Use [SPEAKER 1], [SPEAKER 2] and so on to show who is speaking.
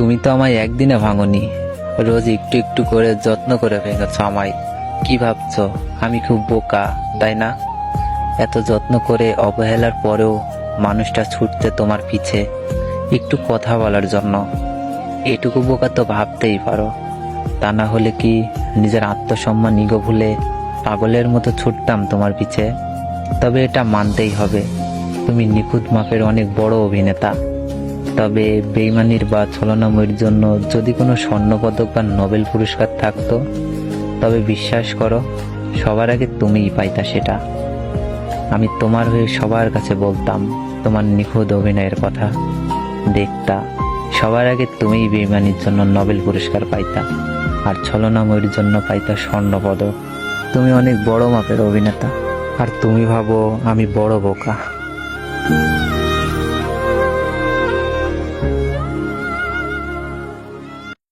[SPEAKER 1] তুমি তো আমায় একদিনে ভাঙনি, রোজ একটু একটু করে যত্ন করে ভেঙেছ আমায়। কি ভাবছো আমি খুব বোকা, তাই না? এত যত্ন করে অবহেলার পরেও মানুষটা ছুটছে তোমার পিছে একটু কথা বলার জন্য। এটুকু বোকা তো ভাবতেই পারো, তা না হলে কি নিজের আত্মসম্মান ইগো ভুলে পাগলের মতো ছুটতাম তোমার পিছে? তবে এটা মানতেই হবে, তুমি নিখুঁত মাপের অনেক বড় অভিনেতা। তবে বেইমানির বা ছলনাময়ীর জন্য যদি কোনো স্বর্ণপদক বা নোবেল পুরস্কার থাকতো, তবে বিশ্বাস করো সবার আগে তুমিই পাইতা সেটা। আমি তোমার হয়ে সবার কাছে বলতাম তোমার নিখুঁত অভিনয়ের কথা, দেখতা সবার আগে তুমিই বেইমানির জন্য নোবেল পুরস্কার পাইতা, আর ছলনাময়ীর জন্য পাইতা স্বর্ণপদক। তুমি অনেক বড় মাপের অভিনেতা, আর তুমি ভাবো আমি বড় বোকা।